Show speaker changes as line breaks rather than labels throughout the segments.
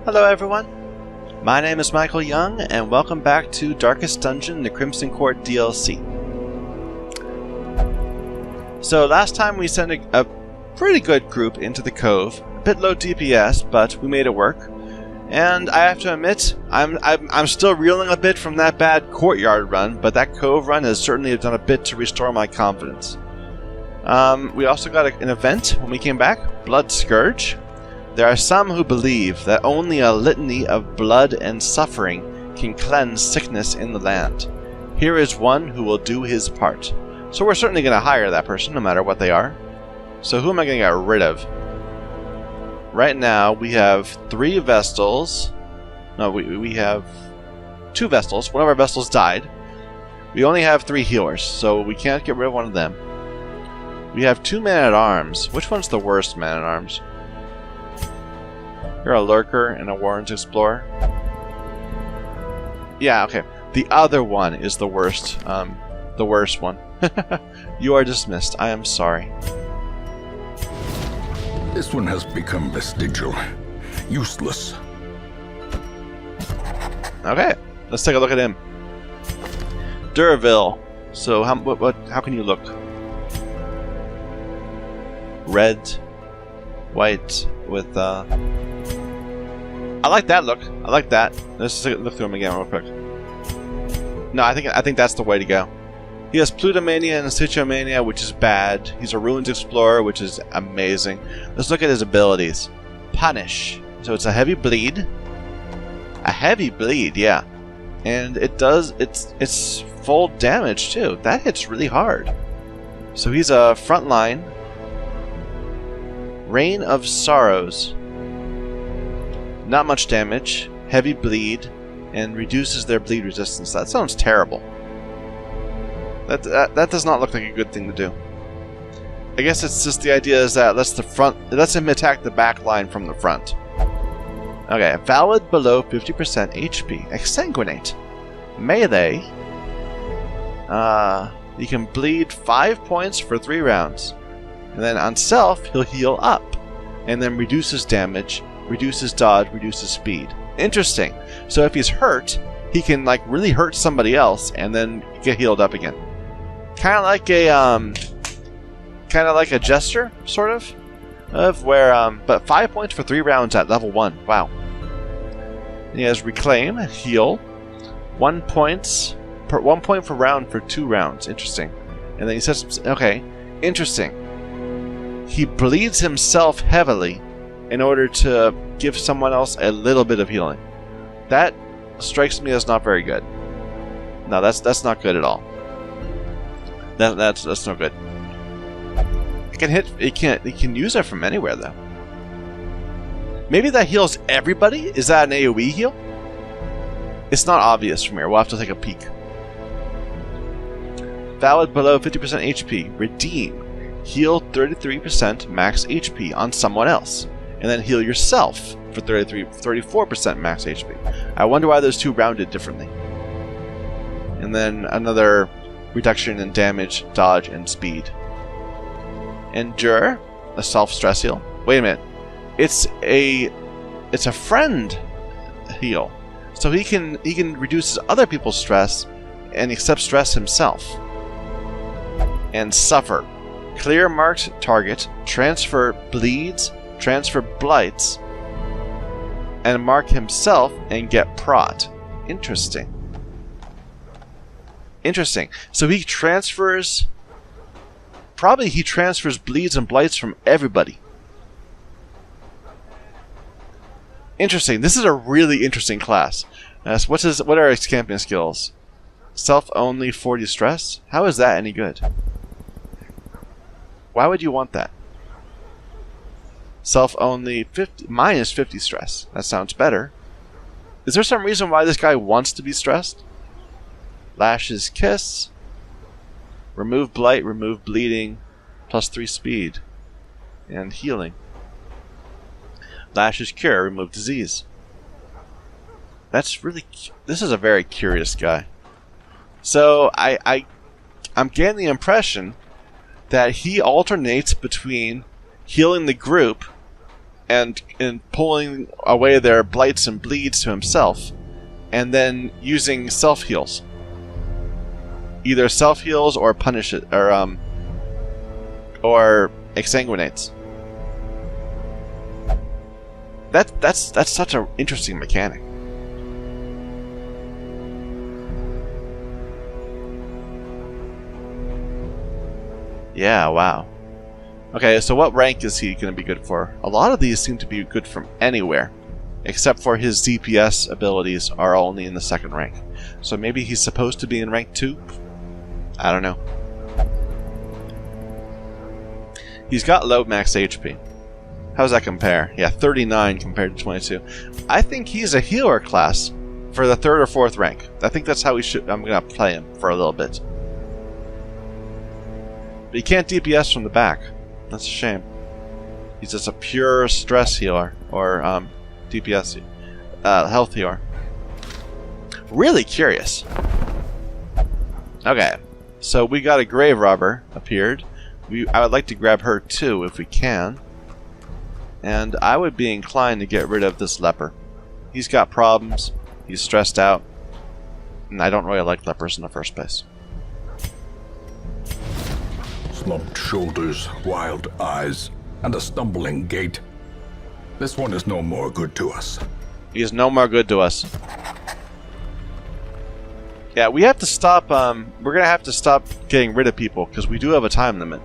Hello everyone, my name is Michael Young and welcome back to Darkest Dungeon, the Crimson Court DLC. So last time we sent a pretty good group into the cove, a bit low DPS, but we made it work. And I have to admit, I'm still reeling a bit from that bad courtyard run, but that cove run has certainly done a bit to restore my confidence. We also got an event when we came back, Blood Scourge. There are some who believe that only a litany of blood and suffering can cleanse sickness in the land. Here is one who will do his part. So we're certainly going to hire that person, no matter what they are. So who am I going to get rid of? Right now, we have 3 Vestals. No, we have 2 Vestals. One of our Vestals died. We only have 3 healers, so we can't get rid of one of them. We have 2 Men-at-Arms. Which one's the worst Man-at-Arms? You're a Lurker and a Warren's Explorer. Yeah, okay. The other one is the worst. The worst one. You are dismissed. I am sorry.
This one has become vestigial. Useless.
Okay, let's take a look at him. Durville. So how can you look? Red, white with I like that look. I like that. Let's just look through him again real quick. No, I think that's the way to go. He has Plutomania and Citromania, which is bad. He's a Ruins Explorer, which is amazing. Let's look at his abilities. Punish. So it's a heavy bleed. A heavy bleed, yeah. And it's full damage too. That hits really hard. So he's a frontline. Rain of Sorrows. Not much damage, heavy bleed, and reduces their bleed resistance. That sounds terrible. That does not look like a good thing to do. I guess it's just the idea is that lets him attack the back line from the front. Okay, valid below 50% HP. Exsanguinate. Melee. You can bleed 5 points for 3 rounds. And then on self, he'll heal up. And then reduces damage, reduces dodge, reduces speed. Interesting. So if he's hurt, he can like really hurt somebody else and then get healed up again. Kind of like a Jester, sort of where but 5 points for 3 rounds at level 1. Wow. He has Reclaim, Heal, 1 point per round for 2 rounds. Interesting. And then he says, okay, interesting. He bleeds himself heavily in order to give someone else a little bit of healing. That strikes me as not very good. No, that's not good at all. That's no good. It can hit. It can use it from anywhere though. Maybe that heals everybody. Is that an AoE heal? It's not obvious from here. We'll have to take a peek. Valid below 50% HP. Redeem. Heal 33% max HP on someone else. And then heal yourself for 34% max HP. I wonder why those two rounded differently. And then another reduction in damage, dodge, and speed. Endure, a self-stress heal. Wait a minute. It's a friend heal. So he can reduce other people's stress and accept stress himself. And suffer. Clear marked target, transfer bleeds, transfer blights, and mark himself and get prot. Interesting. Interesting. So he transfers bleeds and blights from everybody. Interesting. This is a really interesting class. So what are his champion skills? Self only 40 stress? How is that any good? Why would you want that? Self only minus 50 stress. That sounds better. Is there some reason why this guy wants to be stressed? Lash's Kiss. Remove blight, remove bleeding, plus 3 speed. And healing. Lash's Cure, remove disease. This is a very curious guy. So I'm getting the impression that he alternates between healing the group and pulling away their blights and bleeds to himself, and then using self-heals. Either self-heals or punish it, or exsanguinates. That's such an interesting mechanic. Yeah, wow. Okay, so what rank is he going to be good for? A lot of these seem to be good from anywhere, except for his DPS abilities are only in the 2nd rank. So maybe he's supposed to be in rank 2? I don't know. He's got low max HP. How does that compare? Yeah, 39 compared to 22. I think he's a healer class for the 3rd or 4th rank. I think that's how we should. I'm going to play him for a little bit. But he can't DPS from the back. That's a shame. He's just a pure stress healer, or DPS, health healer. Really curious. Okay, so we got a grave robber appeared. I would like to grab her too if we can. And I would be inclined to get rid of this leper. He's got problems. He's stressed out. And I don't really like lepers in the first place.
Slumped shoulders, wild eyes, and a stumbling gait. This one is no more good to us.
He is no more good to us. Yeah, we have to stop, we're going to have to stop getting rid of people, because we do have a time limit.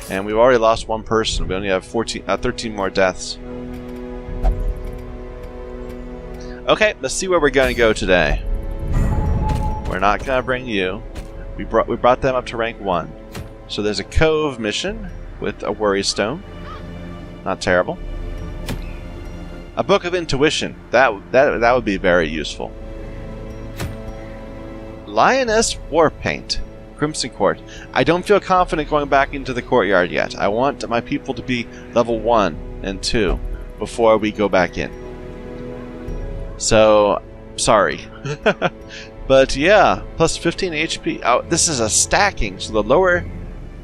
And we've already lost one person. We only have 13 more deaths. Okay, let's see where we're going to go today. We're not going to bring you. We brought them up to rank 1. So there's a cove mission with a worry stone. Not terrible. A book of intuition. That would be very useful. Lioness war paint. Crimson Court. I don't feel confident going back into the courtyard yet. I want my people to be level 1 and 2 before we go back in. So, sorry. But yeah, plus 15 HP. Oh, this is a stacking, so the lower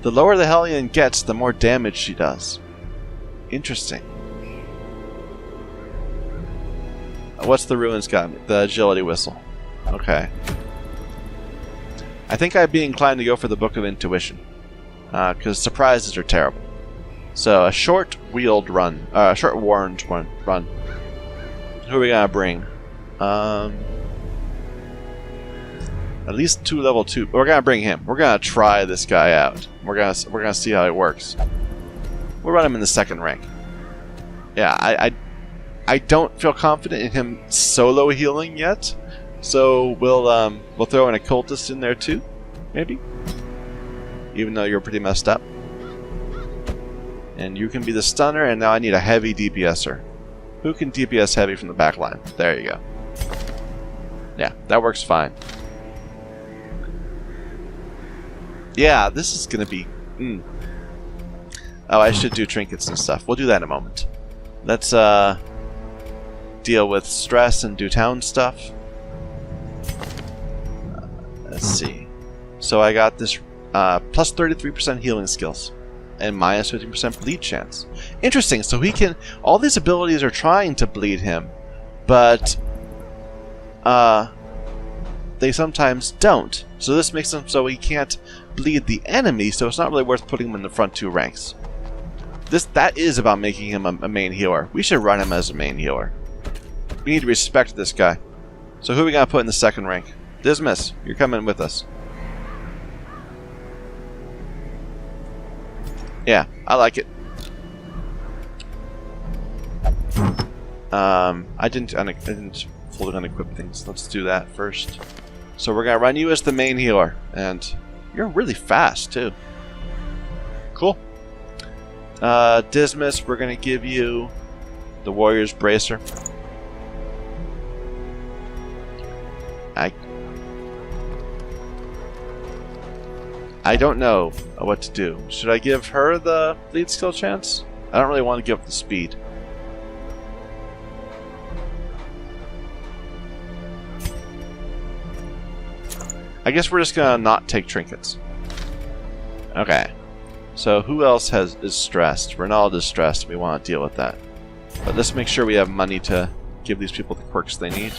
the Hellion gets, the more damage she does. Interesting. What's the ruins got me? The agility whistle. Okay. I think I'd be inclined to go for the Book of Intuition, because surprises are terrible. So a short-wheeled run, short-warned run. Who are we gonna bring? At least 2 level 2. We're gonna bring him. We're gonna try this guy out. We're gonna see how it works. We'll run him in the 2nd rank. Yeah, I don't feel confident in him solo healing yet. So we'll throw an occultist in there too, maybe. Even though you're pretty messed up. And you can be the stunner, and now I need a heavy DPSer. Who can DPS heavy from the back line? There you go. Yeah, that works fine. Yeah, this is gonna be... Oh, I should do trinkets and stuff. We'll do that in a moment. Let's deal with stress and do town stuff. Let's see. So I got this plus 33% healing skills and minus 15% bleed chance. Interesting. So he can... All these abilities are trying to bleed him, but they sometimes don't. So this makes him so he can't bleed the enemy, so it's not really worth putting him in the front 2 ranks. That is about making him a main healer. We should run him as a main healer. We need to respect this guy. So who are we going to put in the 2nd rank? Dismiss, you're coming with us. Yeah, I like it. I didn't fully unequip things. Let's do that first. So we're gonna run you as the main healer, and you're really fast too. Cool. Dismiss, we're gonna give you the Warrior's Bracer. I don't know what to do. Should I give her the lead skill chance? I don't really want to give up the speed. I guess we're just gonna not take trinkets. Okay. So who else is stressed? Renald is stressed. We want to deal with that. But let's make sure we have money to give these people the quirks they need.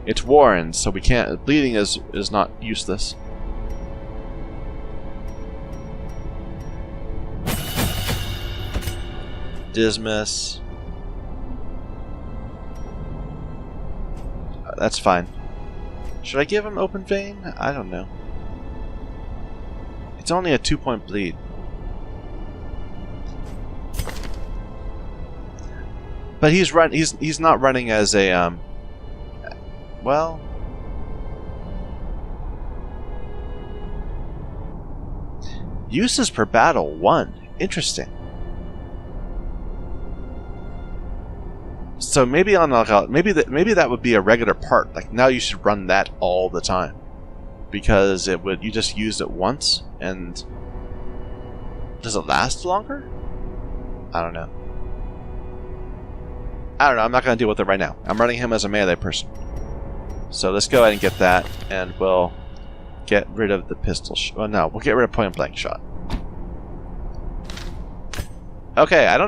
It's Warren, so we can't... Bleeding is not useless. Dismiss. That's fine. Should I give him Open Vein? I don't know. It's only a 2-point bleed. But he's not running as a well, uses per battle 1. Interesting. So maybe on maybe that would be a regular part. Like now you should run that all the time, because you just used it once. And does it last longer? I don't know. I'm not going to deal with it right now. I'm running him as a melee person. So let's go ahead and get that, and we'll get rid of the pistol shot. Well, no, we'll get rid of point blank shot. Okay, I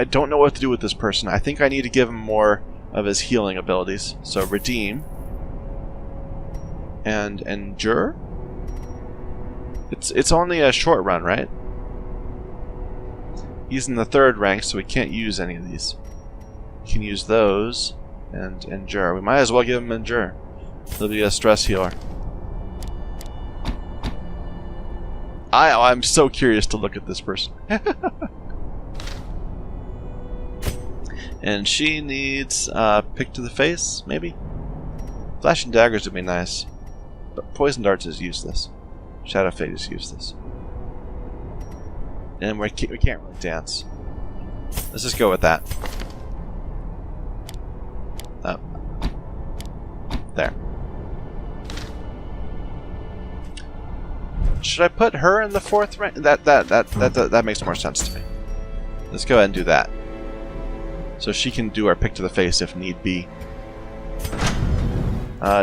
don't know what to do with this person. I think I need to give him more of his healing abilities. So redeem and endure. It's only a short run, right? He's in the 3rd rank, so we can't use any of these. We can use those and endure. We might as well give him endure. It'll be a stress healer. I'm so curious to look at this person. And she needs pick to the face, maybe? Flashing daggers would be nice. But poison darts is useless. Shadow Fade is useless. And we can't really dance. Let's just go with that. Oh. There. Should I put her in the 4th rank? That makes more sense to me. Let's go ahead and do that. So she can do our pick to the face if need be.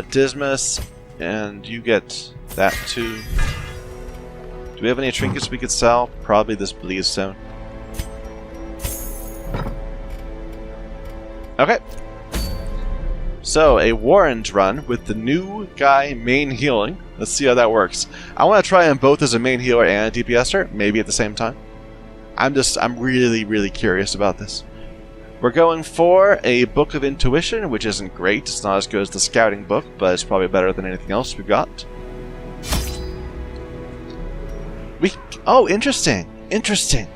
Dismiss, and you get that too. Do we have any trinkets we could sell? Probably this bleed stone. Okay. So, a Warren's run with the new guy main healing. Let's see how that works. I want to try them both as a main healer and a DPSer, maybe at the same time. I'm really, really curious about this. We're going for a Book of Intuition, which isn't great. It's not as good as the Scouting Book, but it's probably better than anything else we've got. Oh, interesting. Interesting.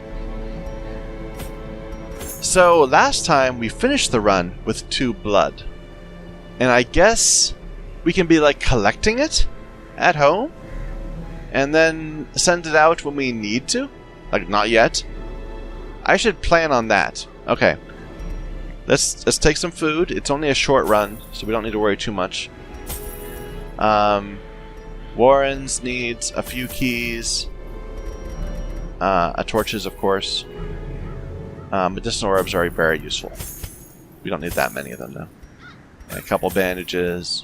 So, last time we finished the run with 2 blood. And I guess we can be like collecting it at home and then send it out when we need to. Like, not yet. I should plan on that. Okay. Let's take some food. It's only a short run, so we don't need to worry too much. Warren's needs a few keys. Torches, of course. Medicinal herbs are very useful. We don't need that many of them, though. And a couple bandages.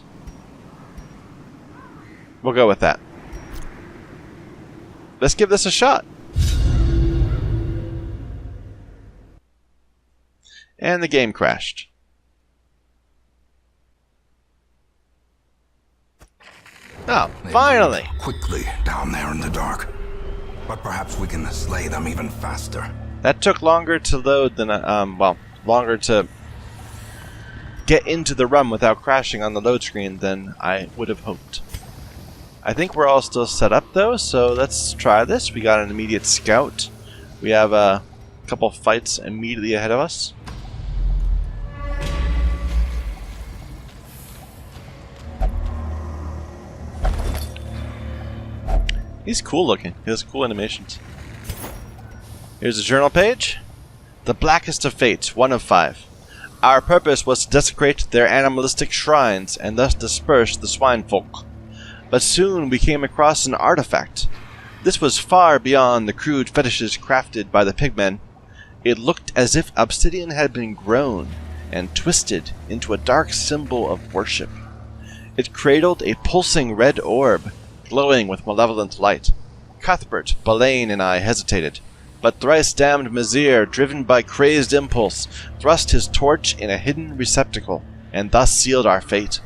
We'll go with that. Let's give this a shot. And the game crashed. Oh, finally!
Quickly down there in the dark. But perhaps we can slay them even faster.
That took longer to load than, longer to get into the run without crashing on the load screen than I would have hoped. I think we're all still set up though, so let's try this. We got an immediate scout. We have a couple fights immediately ahead of us. He's cool looking. He has cool animations. Here's a journal page. The blackest of fates, 1 of 5. Our purpose was to desecrate their animalistic shrines and thus disperse the swine folk. But soon we came across an artifact. This was far beyond the crude fetishes crafted by the pigmen. It looked as if obsidian had been grown and twisted into a dark symbol of worship. It cradled a pulsing red orb, glowing with malevolent light. Cuthbert, Belaine, and I hesitated. but thrice-damned Mizir, driven by crazed impulse, thrust his torch in a hidden receptacle, and thus sealed our fate.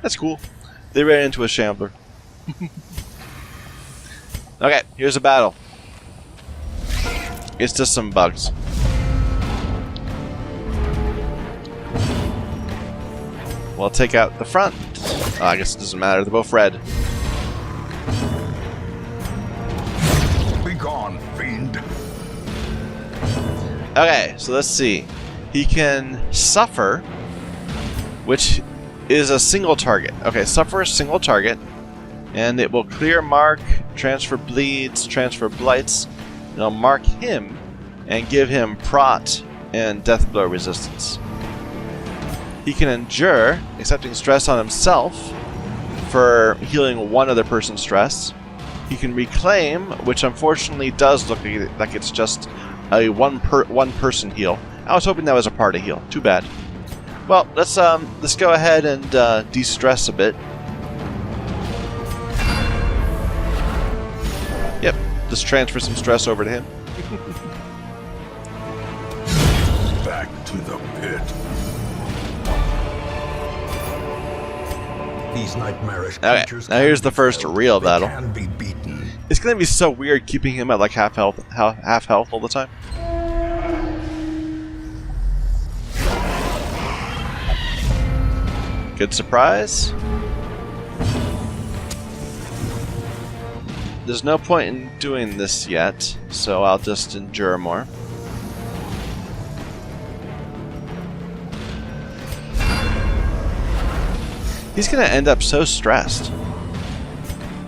That's cool. They ran into a shambler. Okay, here's a battle. It's just some bugs. We'll take out the front. Oh, I guess it doesn't matter. They're both red.
Be gone, fiend.
Okay, so let's see. He can suffer, which is a single target. Okay, suffer a single target, and it will clear mark, transfer bleeds, transfer blights. It'll mark him and give him prot and death blow resistance. He can endure, accepting stress on himself for healing one other person's stress. He can reclaim, which unfortunately does look like it's just a one person heal. I was hoping that was a party heal. Too bad. Well, let's go ahead and de-stress a bit. Yep, just transfer some stress over to him.
Back to the pit. These nightmarish creatures.
Now here's the first real battle.
Can be beaten.
It's gonna be so weird keeping him at like half health all the time. Good surprise. There's no point in doing this yet, so I'll just endure more. He's gonna end up so stressed.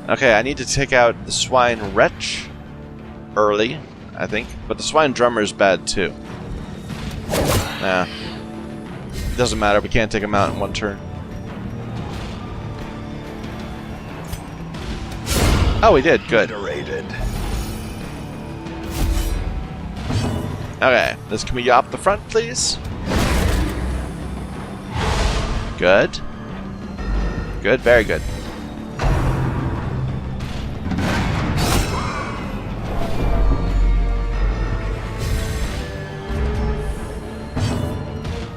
Okay, I need to take out the Swine Wretch early, I think. But the Swine Drummer is bad too. Nah. It doesn't matter, we can't take him out in one turn. Oh, we did. Good. Okay, can we yop the front, please? Good. Good, very good.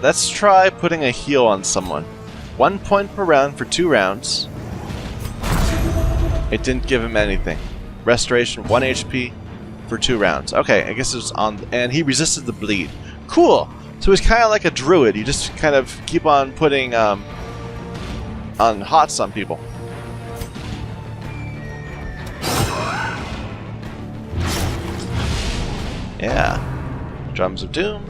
Let's try putting a heal on someone. 1 point per round for 2 rounds. It didn't give him anything. Restoration 1 HP for 2 rounds. Okay, I guess it was on... And he resisted the bleed. Cool! So he's kind of like a druid. You just kind of keep on putting on hots on people. Yeah. Drums of Doom.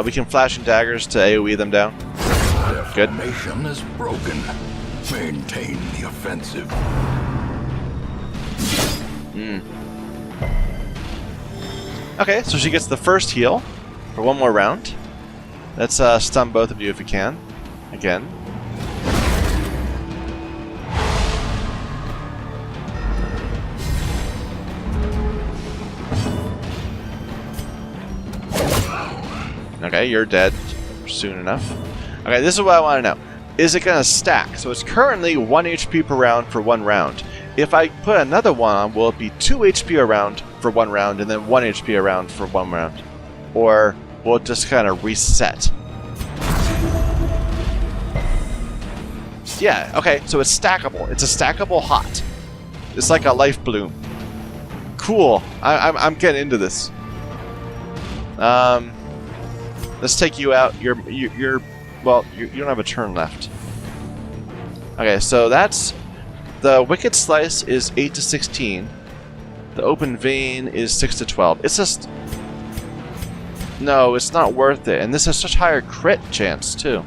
We can flash and daggers to AoE them down. Good.
Formation is broken. Maintain the offensive.
Okay, so she gets the first heal for 1 more round. Let's stun both of you if we can. Again. Okay, you're dead soon enough. Okay, this is what I want to know. Is it going to stack? So it's currently 1 HP per round for 1 round. If I put another one on, will it be 2 HP a round for 1 round and then 1 HP a round for 1 round? Or will it just kind of reset? Yeah, okay, so it's stackable. It's a stackable hot. It's like a life bloom. Cool. I'm getting into this. Let's take you out. Well, you don't have a turn left. Okay, so that's... The Wicked Slice is 8 to 16. The Open Vein is 6 to 12. It's just... No, it's not worth it. And this has such higher crit chance, too.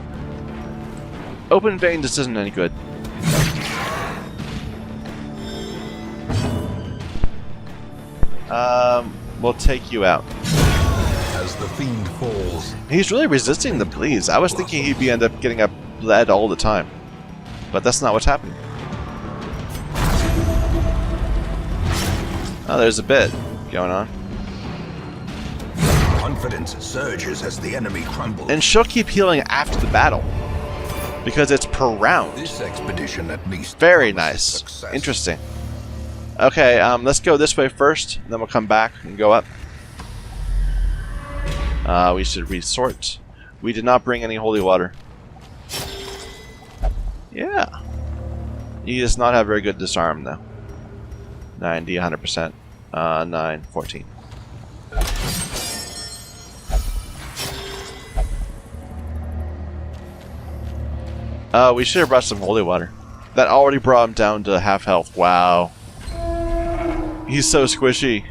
Open Vein just isn't any good. We'll take you out.
As the fiend falls.
He's really resisting the bleeds. I was thinking he'd end up getting up bled all the time. But that's not what's happening. Oh, there's a bit going on.
Confidence surges as the enemy crumbles.
And she'll keep healing after the battle. because it's per round.
This expedition at least.
Very
promises
nice.
success.
Interesting. Okay, let's go this way first, and then we'll come back and go up. We should resort. We did not bring any holy water. Yeah. He does not have very good disarm, though. 90, 100%. 9, 14. We should have brought some holy water. That already brought him down to half health. Wow. He's so squishy.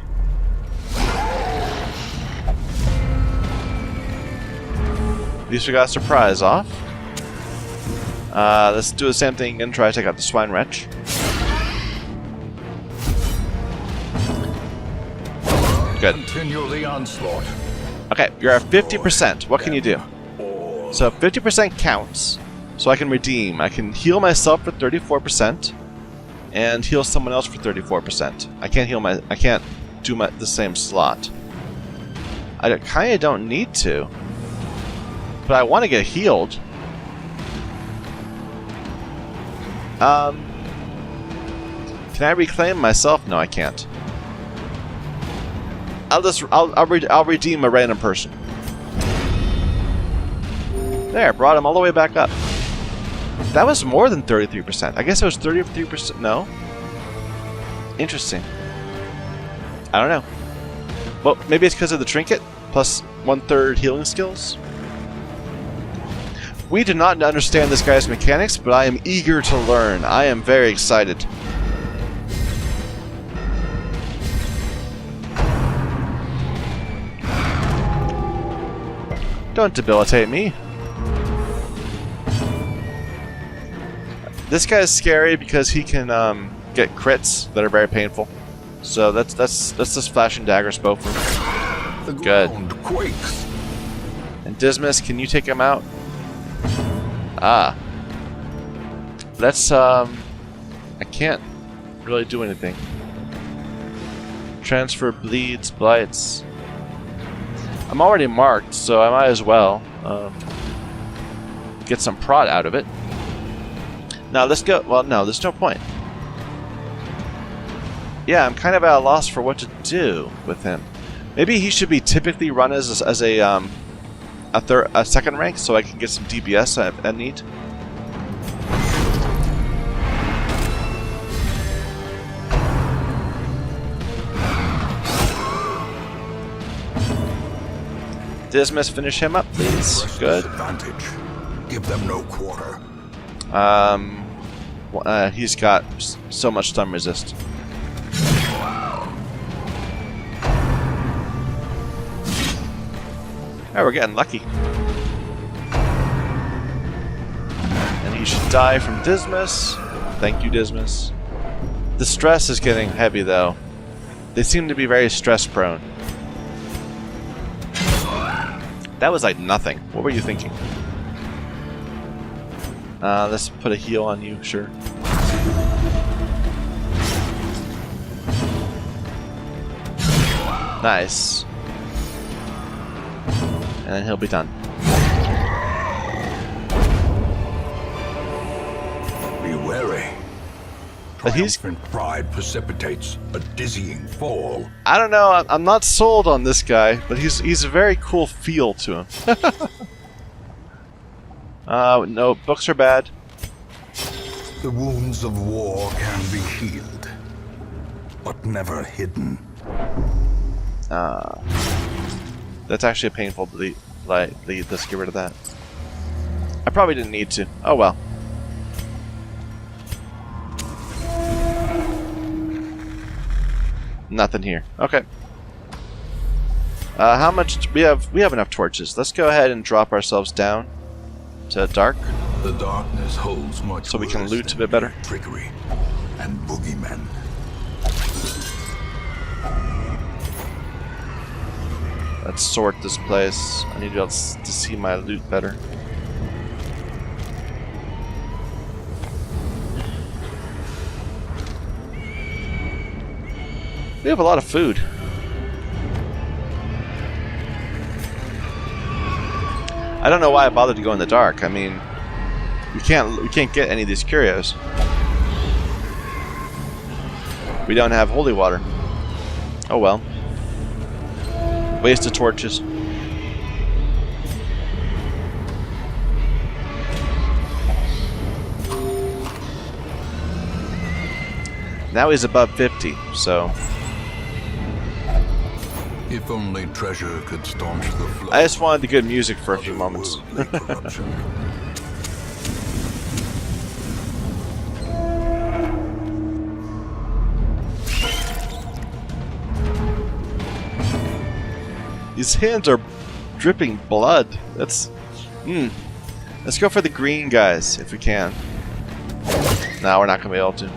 At least we got a surprise off. Let's do the same thing and try to take out the swine wretch. Good.
Continue the onslaught.
Okay, you're at 50%. What can you do? So 50% counts. So I can redeem. I can heal myself for 34% and heal someone else for 34%. I can't do the same slot. I kind of don't need to. But I want to get healed. Can I reclaim myself? No, I can't. I'll redeem a random person. There, brought him all the way back up. That was more than 33%. I guess it was 33%. No. Interesting. I don't know. Well, maybe it's because of the trinket plus 1/3 healing skills. We do not understand this guy's mechanics, but I am eager to learn. I am very excited. Don't debilitate me. This guy is scary because he can get crits that are very painful. So let's just flash and daggers both of them.
The
Good.
ground quakes.
And Dismas, can you take him out? Ah. Let's I can't really do anything. Transfer bleeds, blights. I'm already marked, so I might as well get some prod out of it. Now let's go. Well, no, there's no point. Yeah, I'm kind of at a loss for what to do with him. Maybe he should be typically run as a second rank, so I can get some DPS I need. Dismas, finish him up, please. Good.
Advantage. Give them no quarter.
He's got so much stun resist. Oh, we're getting lucky. And he should die from Dismas. Thank you, Dismas. The stress is getting heavy, though. They seem to be very stress-prone. That was like nothing. What were you thinking? Let's put a heal on you, sure. Nice. And then he'll be done.
Be wary.
But he's...
Triumphant pride precipitates a dizzying fall.
I don't know, I'm not sold on this guy, but he's a very cool feel to him. No, books are bad.
The wounds of war can be healed, but never hidden.
That's actually a painful bleed. Let's get rid of that. I probably didn't need to. Oh well. Nothing here. Okay. How much we have? We have enough torches. Let's go ahead and drop ourselves down to dark.
The darkness holds much
So we can
worse
loot a
than
bit better.
mere trickery and boogeymen.
Let's sort this place. I need to be able to see my loot better. We have a lot of food. I don't know why I bothered to go in the dark. I mean, We can't get any of these curios. We don't have holy water. Oh well. Waste of torches. Now he's above 50, so...
If only treasure could staunch the flow.
I just wanted the good music for a few moments. His hands are dripping blood. That's... Let's go for the green guys, if we can. No, we're not going to be able to.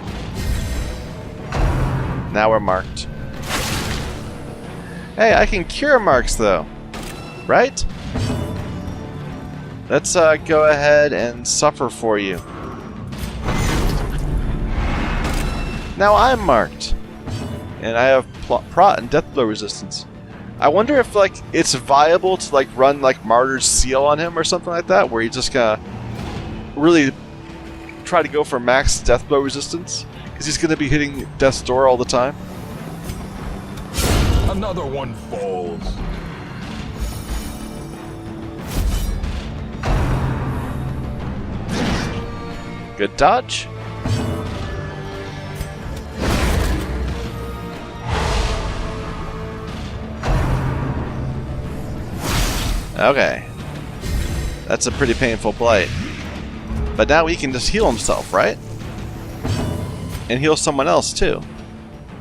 Now we're marked. Hey, I can cure marks, though. Right? Let's go ahead and suffer for you. Now I'm marked. And I have prot and death blow resistance. I wonder if, like, it's viable to, like, run, like, Martyr's Seal on him or something like that, where you just gonna really try to go for max death blow resistance, because he's gonna be hitting death's door all the time.
Another one falls.
Good dodge. Okay. That's a pretty painful blight. But now he can just heal himself, right? And heal someone else, too.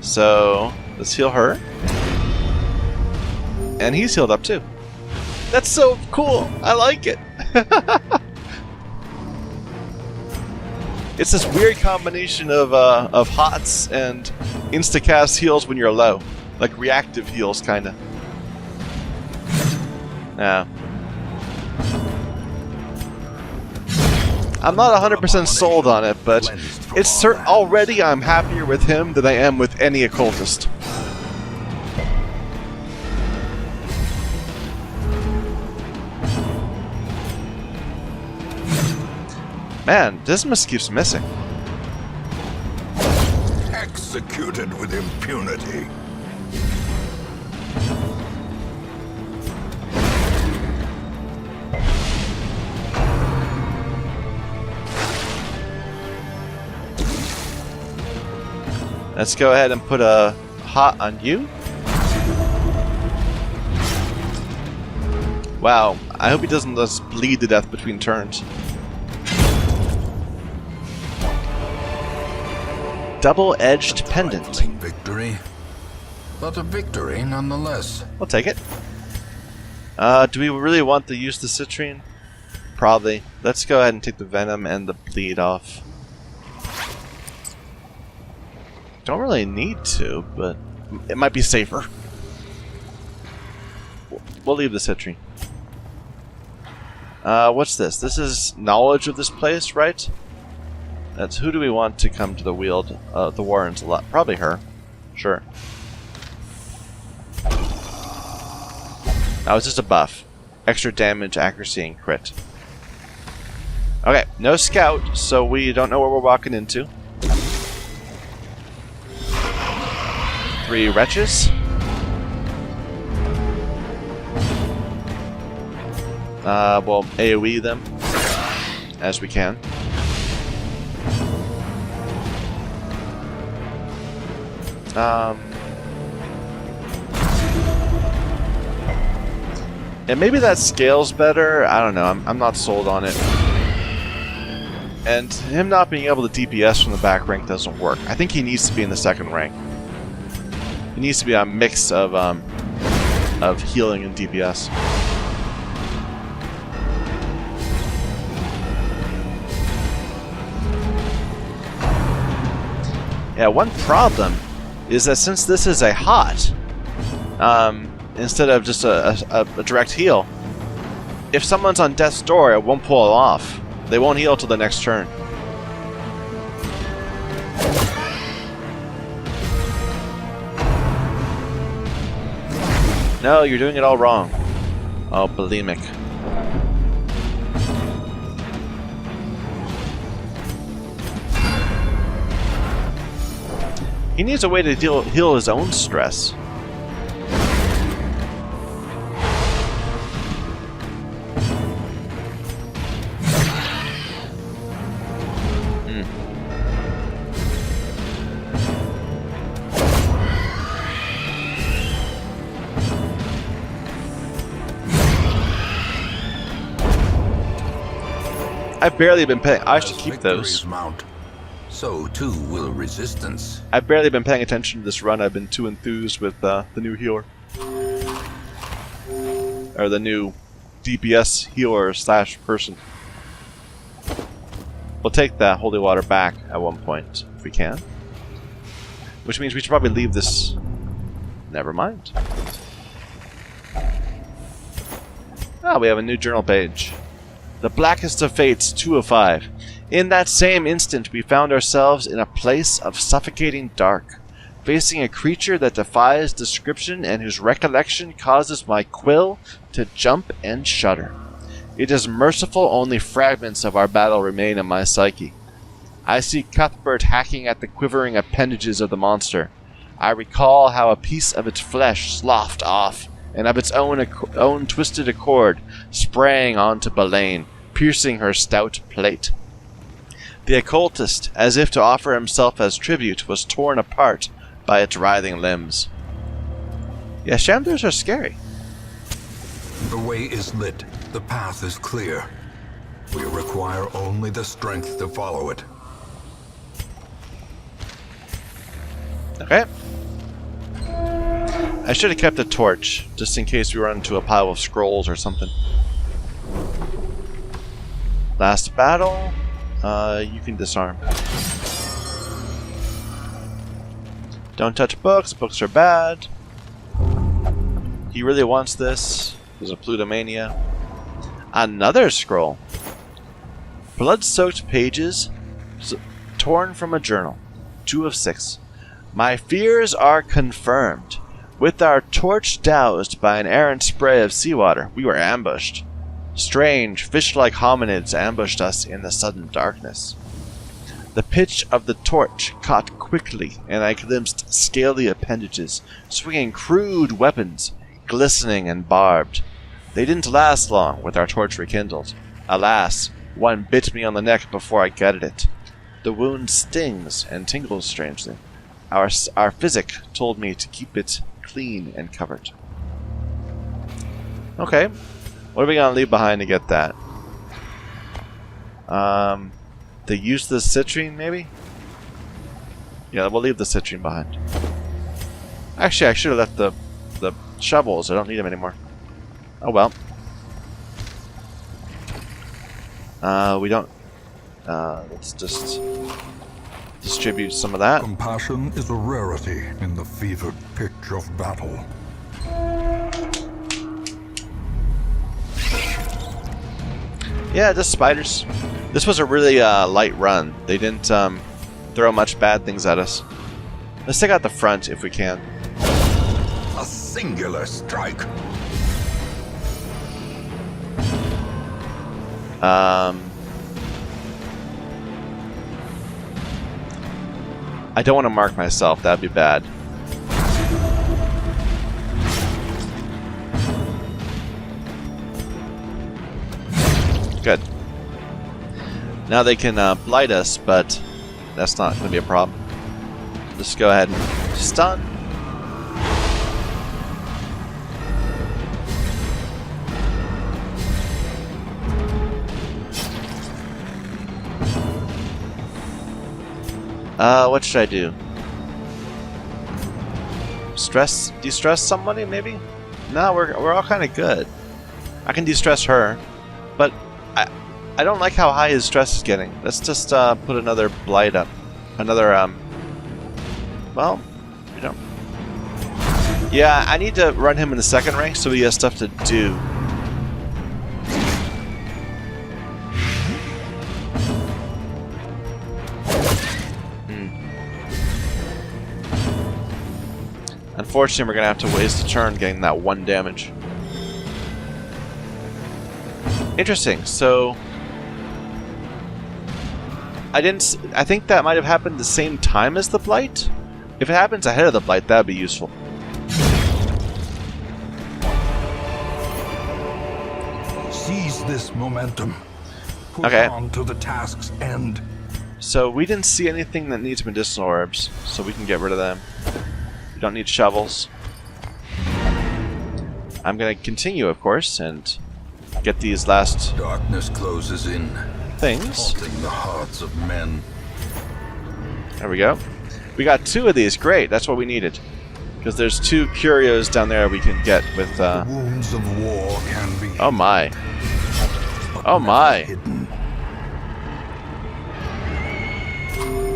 So, let's heal her. And he's healed up, too. That's so cool! I like it! It's this weird combination of hots and insta-cast heals when you're low. Like reactive heals, kinda. Yeah. I'm not 100% sold on it, but it's already I'm happier with him than I am with any occultist. Man, Dismas keeps missing.
Executed with impunity.
Let's go ahead and put a hot on you. Wow, I hope he doesn't just bleed to death between turns. Double-edged pendant.
Victory, but a victory nonetheless.
I'll take it. Do we really want to use the citrine? Probably. Let's go ahead and take the venom and the bleed off. Don't really need to, but it might be safer. We'll leave the citrine. What's this? This is knowledge of this place, right? That's who do we want to come to the Weald? The Warrens a lot. Probably her. Sure. Now it's just a buff. Extra damage, accuracy, and crit. Okay, no scout, so we don't know what we're walking into. 3 wretches. We'll AoE them as we can. And maybe that scales better. I don't know. I'm not sold on it. And him not being able to DPS from the back rank doesn't work. I think he needs to be in the second rank. He needs to be a mix of healing and DPS. Yeah, one problem is that since this is a hot, instead of just a direct heal, if someone's on death's door, it won't pull off. They won't heal till the next turn. No, you're doing it all wrong. Oh, bulimic. He needs a way to heal his own stress. I've barely been paying. I should keep those.
Mount, so too will resistance.
I've barely been paying attention to this run. I've been too enthused with the new healer, or the new DPS healer / person. We'll take that holy water back at one point if we can, which means we should probably leave this. Never mind. Ah, we have a new journal page. The blackest of fates, 2 of 5. In that same instant, we found ourselves in a place of suffocating dark, facing a creature that defies description and whose recollection causes my quill to jump and shudder. It is merciful only fragments of our battle remain in my psyche. I see Cuthbert hacking at the quivering appendages of the monster. I recall how a piece of its flesh sloughed off, and of its own twisted accord sprang onto Belaine, piercing her stout plate. The occultist, as if to offer himself as tribute, was torn apart by its writhing limbs. Yeah, Shamders are scary.
The way is lit. The path is clear. We require only the strength to follow it.
Okay. I should have kept a torch, just in case we run into a pile of scrolls or something. Last battle. You can disarm. Don't touch books. Books are bad. He really wants this. There's a Plutomania. Another scroll. Blood-soaked pages torn from a journal. 2 of 6. My fears are confirmed. With our torch doused by an errant spray of seawater, we were ambushed. Strange, fish-like hominids ambushed us in the sudden darkness. The pitch of the torch caught quickly, and I glimpsed scaly appendages, swinging crude weapons, glistening and barbed. They didn't last long with our torch rekindled. Alas, one bit me on the neck before I gutted it. The wound stings and tingles strangely. Our physic told me to keep it clean and covered. Okay. What are we going to leave behind to get that? The useless citrine, maybe? Yeah, we'll leave the citrine behind. Actually, I should have left the shovels. I don't need them anymore. Oh well. We don't... let's just distribute some of that.
Compassion is a rarity in the fevered pitch of battle.
Yeah, just spiders. This was a really light run. They didn't throw much bad things at us. Let's take out the front if we can.
A singular strike.
I don't want to mark myself. That'd be bad. Good. Now they can blight us, but that's not going to be a problem. Just go ahead and stun. What should I do? De-stress somebody, maybe? No, we're all kind of good. I can de-stress her, but I don't like how high his stress is getting. Let's just put another blight up. Another, well, you know. Yeah, I need to run him in the second rank so he has stuff to do. Unfortunately, we're going to have to waste a turn getting that 1 damage. Interesting, so... I think that might have happened the same time as the Blight, If it happens ahead of the Blight, that would be useful.
Seize this momentum. Push
Okay.
on to the task's end.
So we didn't see anything that needs medicinal herbs, so we can get rid of them. We don't need shovels. I'm going to continue, of course, and get these last
Darkness closes in,
things.
haunting the hearts of men.
There we go. We got 2 of these. Great, that's what we needed. Because there's 2 curios down there we can get with...
The wounds of war can be
Oh my.
but
Oh
never
my.
hidden.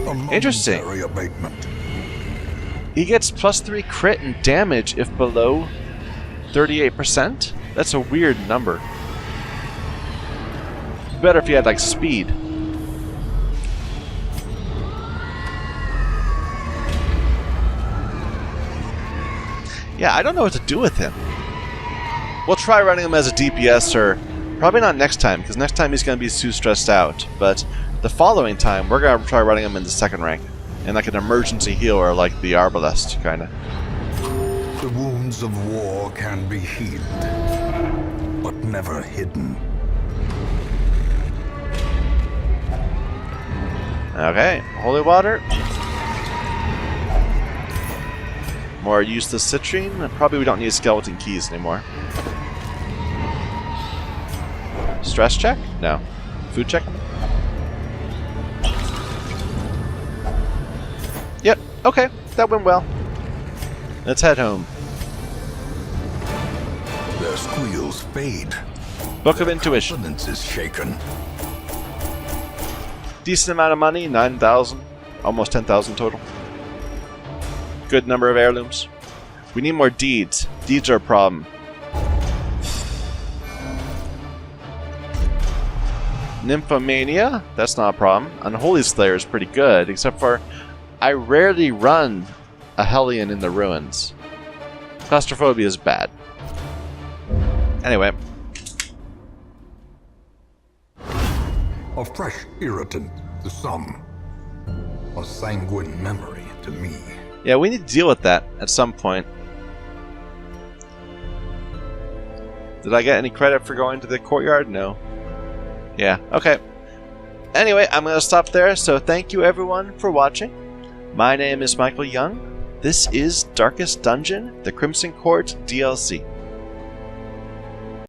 A
Interesting.
momentary abatement.
He gets +3 crit and damage if below 38%? That's a weird number. Better if he had, like, speed. Yeah, I don't know what to do with him. We'll try running him as a DPS, or probably not next time, because next time he's going to be too stressed out. But the following time, we're going to try running him in the 2nd rank. And like an emergency healer, like the Arbalest, kind of.
The wounds of war can be healed, but never hidden.
Okay, holy water. More useless citrine. Probably we don't need skeleton keys anymore. Stress check? No. Food check? Yep, okay, that went well. Let's head home.
Their squeals fade.
Book of Intuition.
Confidence is shaken.
Decent amount of money, 9,000. Almost 10,000 total. Good number of heirlooms. We need more deeds. Deeds are a problem. Nymphomania? That's not a problem. Unholy Slayer is pretty good, except for I rarely run a Hellion in the ruins. Claustrophobia is bad. Anyway.
A fresh irritant to some. A sanguine memory to me.
Yeah, we need to deal with that at some point. Did I get any credit for going to the courtyard? No. Yeah, okay. Anyway, I'm going to stop there, so thank you everyone for watching. My name is Michael Young. This is Darkest Dungeon, the Crimson Court DLC.